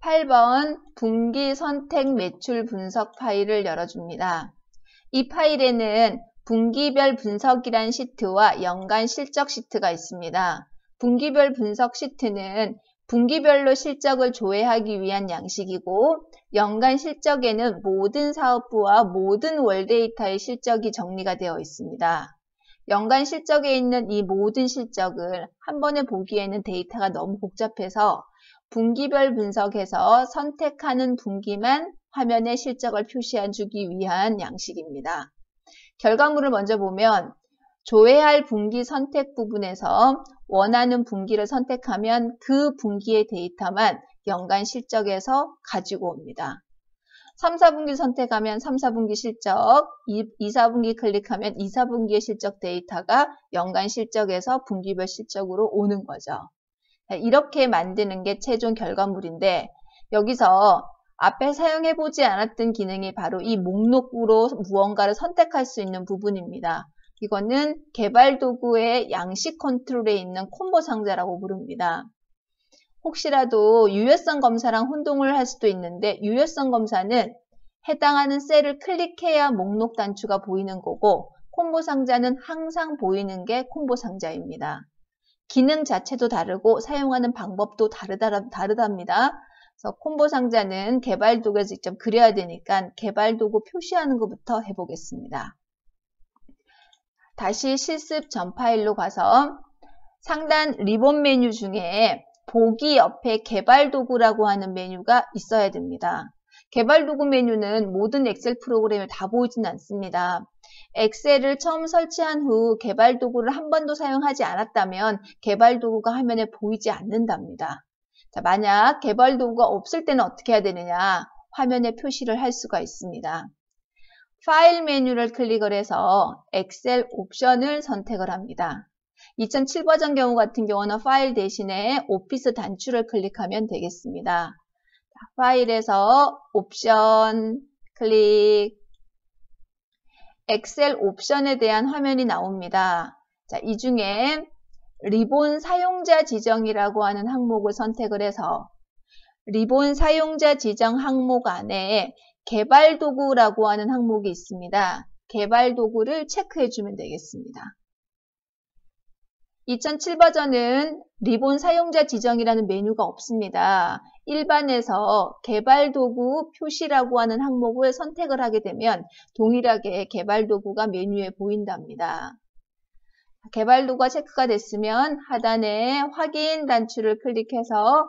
8번 분기 선택 매출 분석 파일을 열어줍니다. 이 파일에는 분기별 분석이란 시트와 연간 실적 시트가 있습니다. 분기별 분석 시트는 분기별로 실적을 조회하기 위한 양식이고, 연간 실적에는 모든 사업부와 모든 월 데이터의 실적이 정리가 되어 있습니다. 연간 실적에 있는 이 모든 실적을 한 번에 보기에는 데이터가 너무 복잡해서 분기별 분석해서 선택하는 분기만 화면에 실적을 표시해주기 위한 양식입니다. 결과물을 먼저 보면 조회할 분기 선택 부분에서 원하는 분기를 선택하면 그 분기의 데이터만 연간 실적에서 가지고 옵니다. 3, 4분기 선택하면 3, 4분기 실적, 2, 4분기 클릭하면 2, 4분기의 실적 데이터가 연간 실적에서 분기별 실적으로 오는 거죠. 이렇게 만드는 게 최종 결과물인데, 여기서 앞에 사용해보지 않았던 기능이 바로 이 목록으로 무언가를 선택할 수 있는 부분입니다. 이거는 개발도구의 양식 컨트롤에 있는 콤보 상자라고 부릅니다. 혹시라도 유효성 검사랑 혼동을 할 수도 있는데, 유효성 검사는 해당하는 셀을 클릭해야 목록 단추가 보이는 거고, 콤보 상자는 항상 보이는 게 콤보 상자입니다. 기능 자체도 다르고 사용하는 방법도 다르답니다. 그래서 콤보 상자는 개발도구에 직접 그려야 되니까 개발도구 표시하는 것부터 해보겠습니다. 다시 실습 전 파일로 가서 상단 리본 메뉴 중에 보기 옆에 개발도구라고 하는 메뉴가 있어야 됩니다. 개발도구 메뉴는 모든 엑셀 프로그램에 다 보이진 않습니다. 엑셀을 처음 설치한 후 개발도구를 한 번도 사용하지 않았다면 개발도구가 화면에 보이지 않는답니다. 자, 만약 개발도구가 없을 때는 어떻게 해야 되느냐? 화면에 표시를 할 수가 있습니다. 파일 메뉴를 클릭을 해서 엑셀 옵션을 선택을 합니다. 2007 버전 경우 같은 경우는 파일 대신에 오피스 단추를 클릭하면 되겠습니다. 파일에서 옵션 클릭, 엑셀 옵션에 대한 화면이 나옵니다. 자, 이 중에 리본 사용자 지정이라고 하는 항목을 선택을 해서 리본 사용자 지정 항목 안에 개발도구라고 하는 항목이 있습니다. 개발도구를 체크해주면 되겠습니다. 2007 버전은 리본 사용자 지정이라는 메뉴가 없습니다. 일반에서 개발도구 표시라고 하는 항목을 선택을 하게 되면 동일하게 개발도구가 메뉴에 보인답니다. 개발도구가 체크가 됐으면 하단에 확인 단추를 클릭해서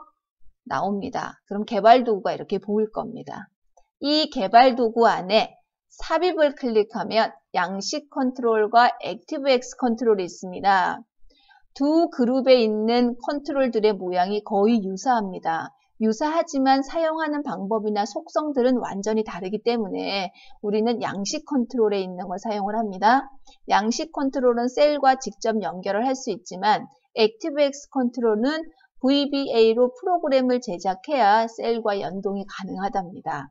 나옵니다. 그럼 개발도구가 이렇게 보일 겁니다. 이 개발도구 안에 삽입을 클릭하면 양식 컨트롤과 액티브엑스 컨트롤이 있습니다. 두 그룹에 있는 컨트롤들의 모양이 거의 유사합니다. 유사하지만 사용하는 방법이나 속성들은 완전히 다르기 때문에 우리는 양식 컨트롤에 있는 걸 사용을 합니다. 양식 컨트롤은 셀과 직접 연결을 할 수 있지만 액티브엑스 컨트롤은 VBA로 프로그램을 제작해야 셀과 연동이 가능하답니다.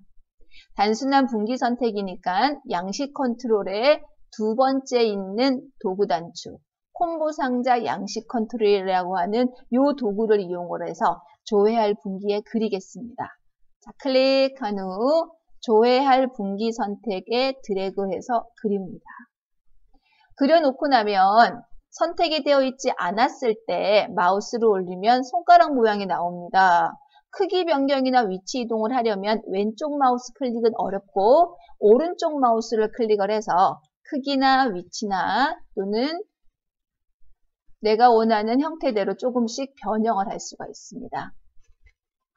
단순한 분기 선택이니까 양식 컨트롤의 두 번째 있는 도구 단추, 콤보 상자 양식 컨트롤이라고 하는 이 도구를 이용을 해서 조회할 분기에 그리겠습니다. 자, 클릭한 후 조회할 분기 선택에 드래그해서 그립니다. 그려놓고 나면 선택이 되어 있지 않았을 때 마우스를 올리면 손가락 모양이 나옵니다. 크기 변경이나 위치 이동을 하려면 왼쪽 마우스 클릭은 어렵고 오른쪽 마우스를 클릭을 해서 크기나 위치나 또는 내가 원하는 형태대로 조금씩 변형을 할 수가 있습니다.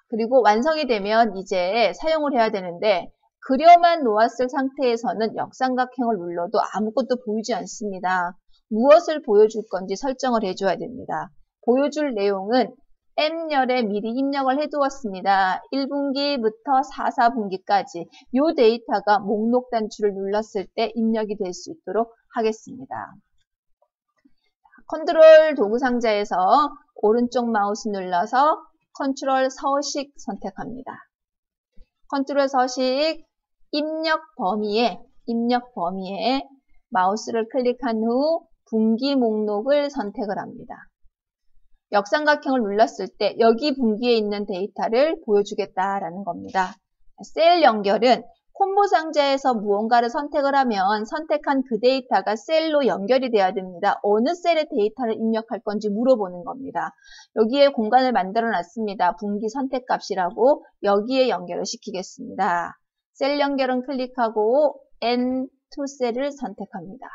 그리고 완성이 되면 이제 사용을 해야 되는데 그려만 놓았을 상태에서는 역삼각형을 눌러도 아무것도 보이지 않습니다. 무엇을 보여줄 건지 설정을 해줘야 됩니다. 보여줄 내용은 M열에 미리 입력을 해두었습니다. 1분기부터 4, 4분기까지 이 데이터가 목록 단추를 눌렀을 때 입력이 될 수 있도록 하겠습니다. 컨트롤 도구 상자에서 오른쪽 마우스 눌러서 컨트롤 서식 선택합니다. 컨트롤 서식 입력 범위에 마우스를 클릭한 후 분기 목록을 선택을 합니다. 역삼각형을 눌렀을 때 여기 분기에 있는 데이터를 보여주겠다라는 겁니다. 셀 연결은 콤보 상자에서 무언가를 선택을 하면 선택한 그 데이터가 셀로 연결이 돼야 됩니다. 어느 셀에 데이터를 입력할 건지 물어보는 겁니다. 여기에 공간을 만들어 놨습니다. 분기 선택값이라고 여기에 연결을 시키겠습니다. 셀 연결은 클릭하고 N2 셀을 선택합니다.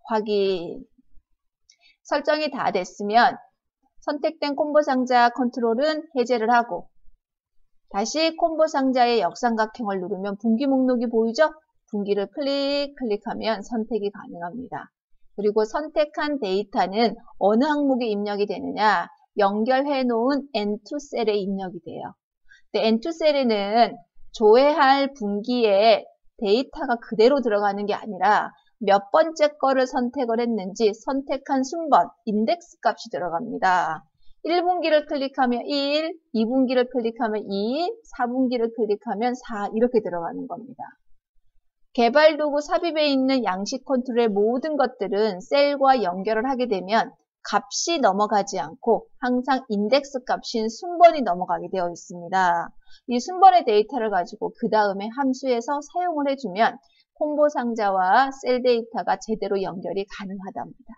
확인. 설정이 다 됐으면 선택된 콤보 상자 컨트롤은 해제를 하고 다시 콤보 상자의 역삼각형을 누르면 분기 목록이 보이죠? 분기를 클릭하면 선택이 가능합니다. 그리고 선택한 데이터는 어느 항목에 입력이 되느냐? 연결해 놓은 N2 셀에 입력이 돼요. 근데 N2 셀에는 조회할 분기에 데이터가 그대로 들어가는 게 아니라 몇 번째 거를 선택을 했는지 선택한 순번, 인덱스 값이 들어갑니다. 1분기를 클릭하면 1, 2분기를 클릭하면 2, 4분기를 클릭하면 4 이렇게 들어가는 겁니다. 개발도구 삽입에 있는 양식 컨트롤의 모든 것들은 셀과 연결을 하게 되면 값이 넘어가지 않고 항상 인덱스 값인 순번이 넘어가게 되어 있습니다. 이 순번의 데이터를 가지고 그 다음에 함수에서 사용을 해주면 콤보 상자와 셀 데이터가 제대로 연결이 가능하답니다.